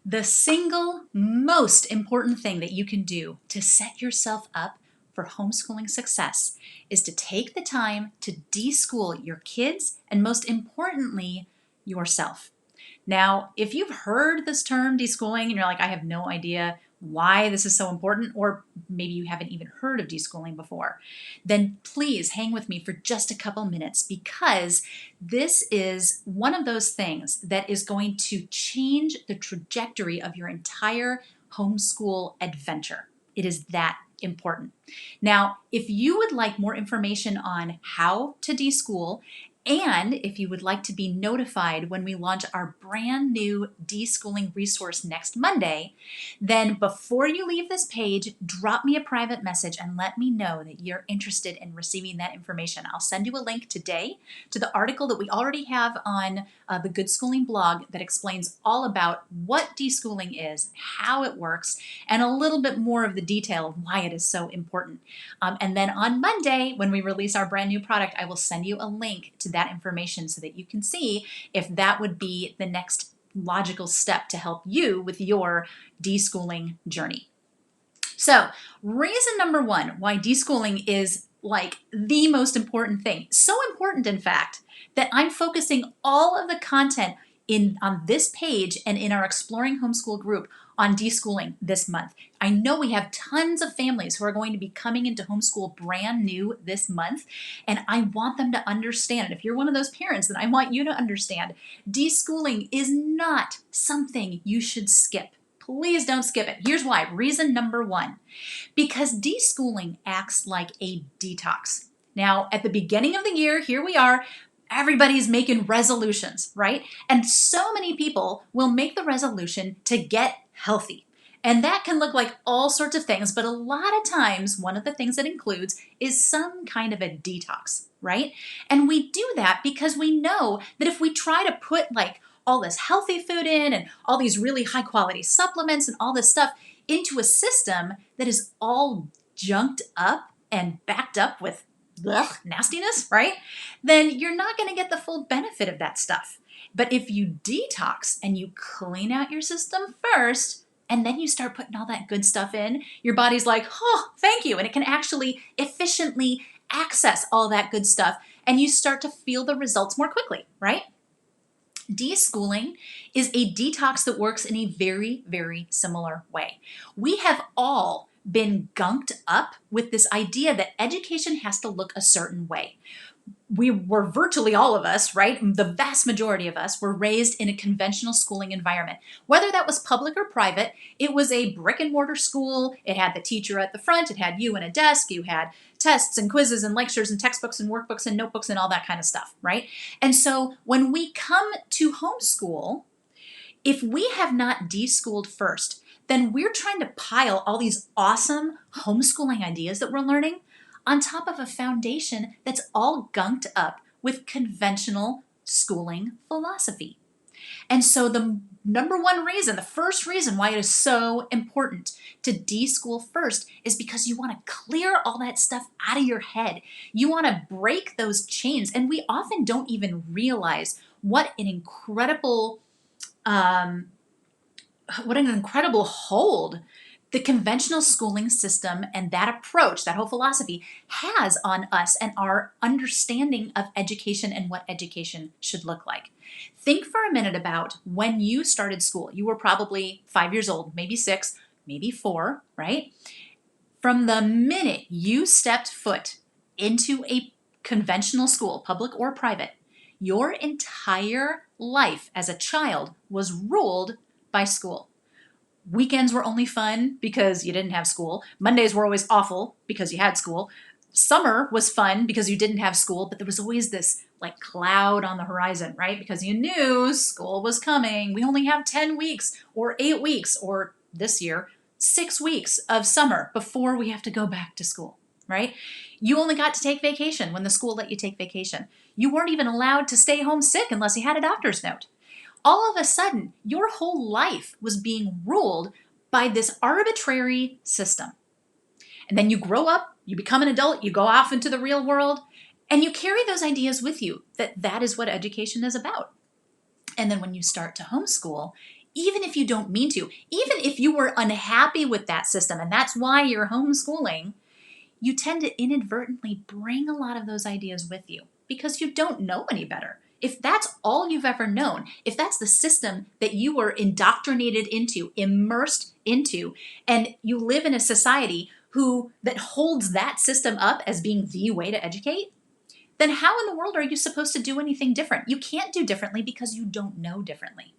The single most important thing that you can do to set yourself up for homeschooling success is to take the time to deschool your kids and, most importantly, yourself. Now, if you've heard this term deschooling and you're like, I have no idea why this is so important, or maybe you haven't even heard of deschooling before, then please hang with me for just a couple minutes, because this is one of those things that is going to change the trajectory of your entire homeschool adventure. It is that important. Now, if you would like more information on how to deschool, and if you would like to be notified when we launch our brand new deschooling resource next Monday, then before you leave this page, drop me a private message and let me know that you're interested in receiving that information. I'll send you a link today to the article that we already have on the Good Schooling blog that explains all about what deschooling is, how it works, and a little bit more of the detail of why it is so important. And then on Monday, when we release our brand new product, I will send you a link to that information so that you can see if that would be the next logical step to help you with your deschooling journey. So, reason number one why deschooling is like the most important thing, so important in fact, that I'm focusing all of the content on this page and in our Exploring Homeschool group on deschooling this month. I know we have tons of families who are going to be coming into homeschool brand new this month, and I want them to understand. And if you're one of those parents, then I want you to understand deschooling is not something you should skip. Please don't skip it. Here's why. Reason number one, because deschooling acts like a detox. Now, at the beginning of the year, here we are, everybody's making resolutions, right? And so many people will make the resolution to get healthy. And that can look like all sorts of things, but a lot of times, one of the things that includes is some kind of a detox, right? And we do that because we know that if we try to put like all this healthy food in and all these really high quality supplements and all this stuff into a system that is all junked up and backed up with nastiness, right? Then you're not going to get the full benefit of that stuff. But if you detox and you clean out your system first, and then you start putting all that good stuff in, your body's like, oh, thank you. And it can actually efficiently access all that good stuff. And you start to feel the results more quickly, right? Deschooling is a detox that works in a very, very similar way. We have all been gunked up with this idea that education has to look a certain way. We were virtually all of us, right? The vast majority of us were raised in a conventional schooling environment. Whether that was public or private, it was a brick and mortar school. It had the teacher at the front. It had you and a desk. You had tests and quizzes and lectures and textbooks and workbooks and notebooks and all that kind of stuff, right? And so when we come to homeschool, if we have not deschooled first, then we're trying to pile all these awesome homeschooling ideas that we're learning on top of a foundation that's all gunked up with conventional schooling philosophy. And so the number one reason, the first reason why it is so important to deschool first is because you want to clear all that stuff out of your head. You want to break those chains. And we often don't even realize what an incredible hold the conventional schooling system and that approach, that whole philosophy, has on us and our understanding of education and what education should look like. Think for a minute about when you started school. You were probably 5 years old, maybe 6, maybe 4, right? From the minute you stepped foot into a conventional school, public or private, your entire life as a child was ruled by school. Weekends were only fun because you didn't have school. Mondays were always awful because you had school. Summer was fun because you didn't have school, but there was always this like cloud on the horizon, right? Because you knew school was coming. We only have 10 weeks or 8 weeks or this year, 6 weeks of summer before we have to go back to school, right? You only got to take vacation when the school let you take vacation. You weren't even allowed to stay home sick unless you had a doctor's note. All of a sudden, your whole life was being ruled by this arbitrary system. And then you grow up, you become an adult, you go off into the real world, and you carry those ideas with you that that is what education is about. And then when you start to homeschool, even if you don't mean to, even if you were unhappy with that system and that's why you're homeschooling, you tend to inadvertently bring a lot of those ideas with you because you don't know any better. If that's all you've ever known, if that's the system that you were indoctrinated into, immersed into, and you live in a society that holds that system up as being the way to educate, then how in the world are you supposed to do anything different? You can't do differently because you don't know differently.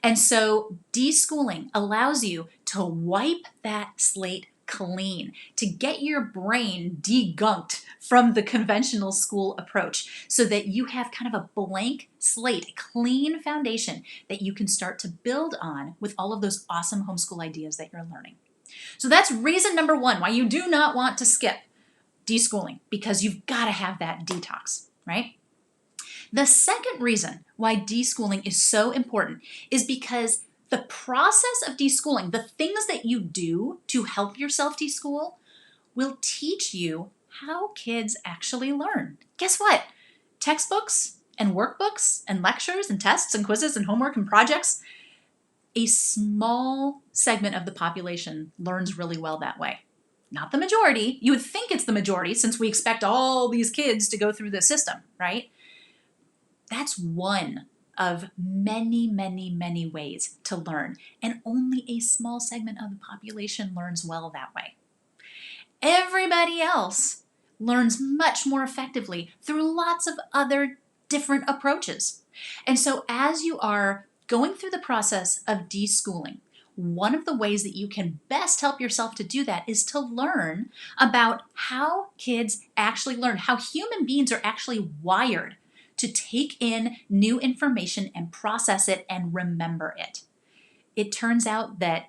And so deschooling allows you to wipe that slate clean, to get your brain degunked from the conventional school approach so that you have kind of a blank slate, a clean foundation that you can start to build on with all of those awesome homeschool ideas that you're learning. So that's reason number one why you do not want to skip deschooling, because you've got to have that detox, right? The second reason why deschooling is so important is because the process of deschooling, the things that you do to help yourself deschool, will teach you how kids actually learn. Guess what? Textbooks and workbooks and lectures and tests and quizzes and homework and projects, a small segment of the population learns really well that way. Not the majority. You would think it's the majority since we expect all these kids to go through the system, right? That's one of many, many, many ways to learn, and only a small segment of the population learns well that way. Everybody else learns much more effectively through lots of other different approaches. And so as you are going through the process of deschooling, one of the ways that you can best help yourself to do that is to learn about how kids actually learn, how human beings are actually wired to take in new information and process it and remember it. It turns out that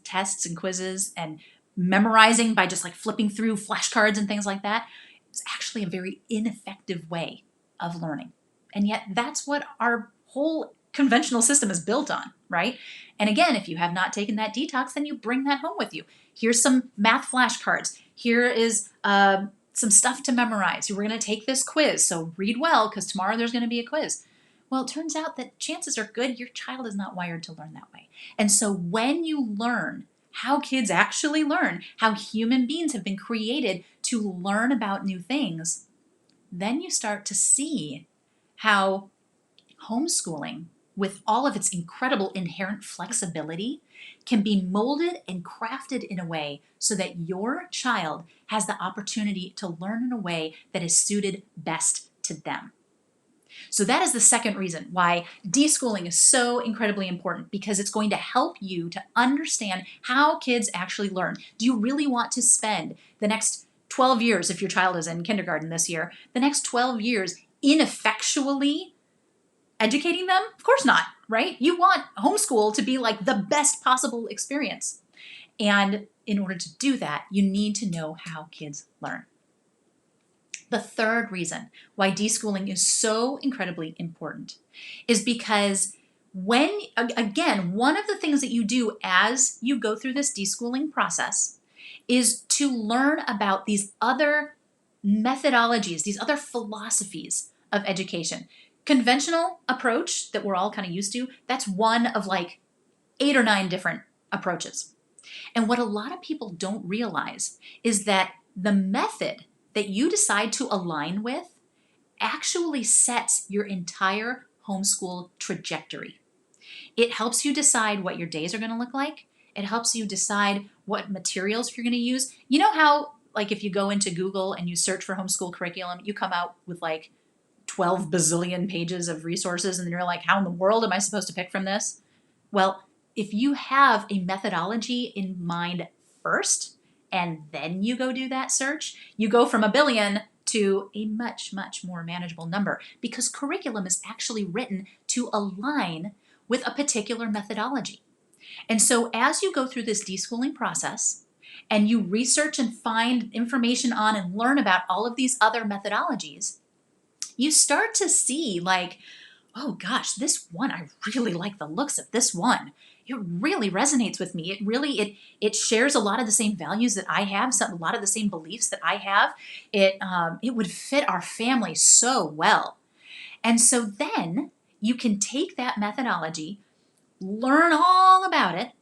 tests and quizzes and memorizing by just like flipping through flashcards and things like that is actually a very ineffective way of learning. And yet that's what our whole conventional system is built on, right? And again, if you have not taken that detox, then you bring that home with you. Here's some math flashcards. Here is some stuff to memorize. We're going to take this quiz, so read well because tomorrow there's going to be a quiz. Well, it turns out that chances are good your child is not wired to learn that way. And so when you learn how kids actually learn, how human beings have been created to learn about new things, then you start to see how homeschooling, with all of its incredible inherent flexibility, can be molded and crafted in a way so that your child has the opportunity to learn in a way that is suited best to them. So that is the second reason why deschooling is so incredibly important, because it's going to help you to understand how kids actually learn. Do you really want to spend the next 12 years, if your child is in kindergarten this year, the next 12 years ineffectually educating them? Of course not, right? You want homeschool to be like the best possible experience. And in order to do that, you need to know how kids learn. The third reason why deschooling is so incredibly important is because again, one of the things that you do as you go through this deschooling process is to learn about these other methodologies, these other philosophies of education. Conventional approach that we're all kind of used to, that's one of like 8 or 9 different approaches. And what a lot of people don't realize is that the method that you decide to align with actually sets your entire homeschool trajectory. It helps you decide what your days are going to look like. It helps you decide what materials you're going to use. You know how, like, if you go into Google and you search for homeschool curriculum, you come out with like 12 bazillion pages of resources, and you're like, how in the world am I supposed to pick from this? Well, if you have a methodology in mind first, and then you go do that search, you go from a billion to a much, much more manageable number, because curriculum is actually written to align with a particular methodology. And so as you go through this deschooling process and you research and find information on and learn about all of these other methodologies, you start to see like, oh gosh, this one, I really like the looks of this one. It really resonates with me. It shares a lot of the same values that I have, a lot of the same beliefs that I have. It would fit our family so well. And so then you can take that methodology, learn all about it,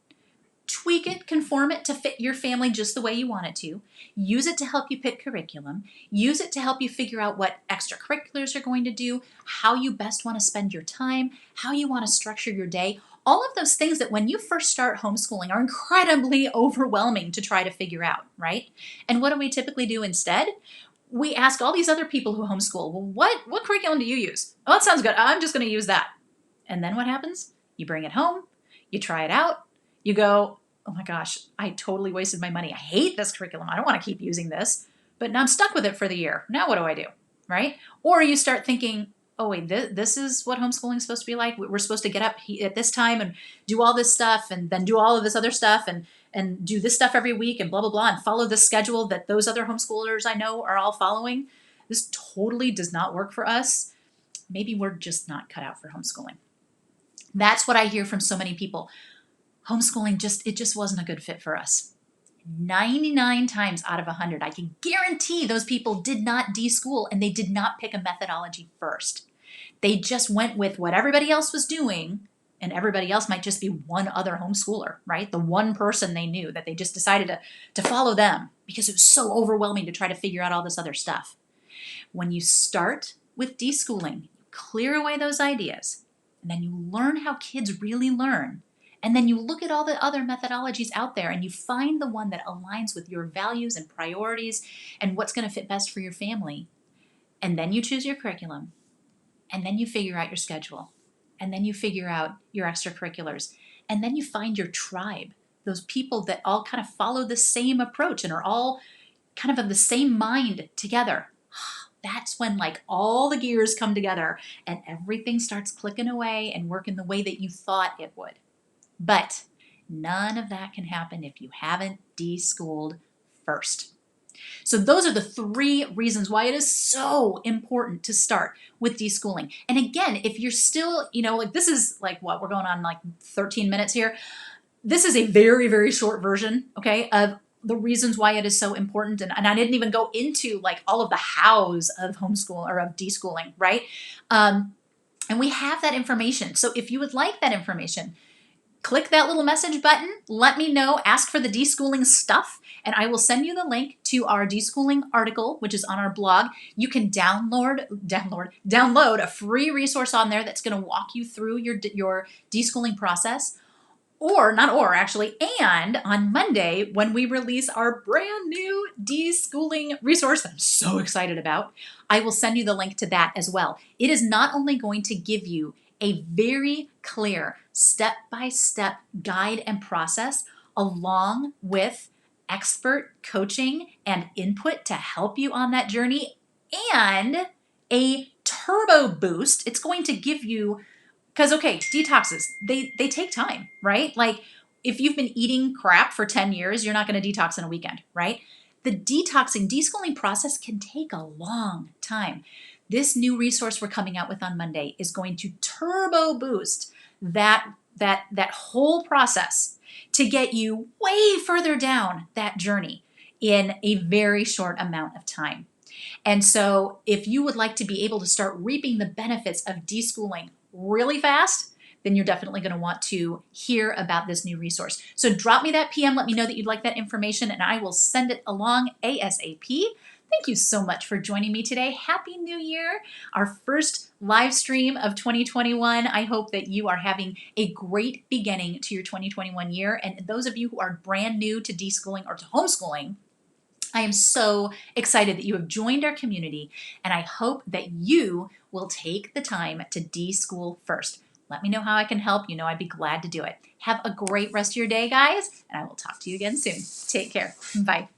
tweak it, conform it to fit your family just the way you want it to, use it to help you pick curriculum, use it to help you figure out what extracurriculars you're going to do, how you best want to spend your time, how you want to structure your day. All of those things that when you first start homeschooling are incredibly overwhelming to try to figure out, right? And what do we typically do instead? We ask all these other people who homeschool, well, what curriculum do you use? Oh, that sounds good. I'm just going to use that. And then what happens? You bring it home, you try it out, you go, oh my gosh, I totally wasted my money. I hate this curriculum. I don't want to keep using this, but now I'm stuck with it for the year. Now what do I do, right? Or you start thinking, oh wait, this is what homeschooling is supposed to be like. We're supposed to get up at this time and do all this stuff and then do all of this other stuff and do this stuff every week and blah, blah, blah, and follow the schedule that those other homeschoolers I know are all following. This totally does not work for us. Maybe we're just not cut out for homeschooling. That's what I hear from so many people. Homeschooling just wasn't a good fit for us. 99 times out of 100, I can guarantee those people did not deschool and they did not pick a methodology first. They just went with what everybody else was doing, and everybody else might just be one other homeschooler, right? The one person they knew that they just decided to follow them because it was so overwhelming to try to figure out all this other stuff. When you start with deschooling, clear away those ideas, and then you learn how kids really learn. And then you look at all the other methodologies out there and you find the one that aligns with your values and priorities and what's going to fit best for your family. And then you choose your curriculum. And then you figure out your schedule. And then you figure out your extracurriculars. And then you find your tribe, those people that all kind of follow the same approach and are all kind of the same mind together. That's when like all the gears come together and everything starts clicking away and working the way that you thought it would. But none of that can happen if you haven't deschooled first. So those are the 3 reasons why it is so important to start with deschooling. And again, if you're still, like this is like what we're going on like 13 minutes here. This is a very, very short version, okay, of the reasons why it is so important. And I didn't even go into like all of the hows of homeschool or of deschooling, right? And we have that information. So if you would like that information, click that little message button, let me know, ask for the deschooling stuff, and I will send you the link to our deschooling article, which is on our blog. You can download a free resource on there that's going to walk you through your deschooling process. And on Monday, when we release our brand new deschooling resource that I'm so excited about, I will send you the link to that as well. It is not only going to give you a very clear step-by-step guide and process along with expert coaching and input to help you on that journey and a turbo boost. It's going to give you, because okay, detoxes, they take time, right? Like if you've been eating crap for 10 years, you're not going to detox in a weekend, right? The deschooling process can take a long time. This new resource we're coming out with on Monday is going to turbo boost that whole process to get you way further down that journey in a very short amount of time. And so if you would like to be able to start reaping the benefits of deschooling really fast, then you're definitely going to want to hear about this new resource. So drop me that PM, let me know that you'd like that information, and I will send it along ASAP. Thank you so much for joining me today. Happy New Year, our first live stream of 2021. I hope that you are having a great beginning to your 2021 year. And those of you who are brand new to deschooling or to homeschooling, I am so excited that you have joined our community, and I hope that you will take the time to deschool first. Let me know how I can help. I'd be glad to do it. Have a great rest of your day, guys, and I will talk to you again soon. Take care. Bye.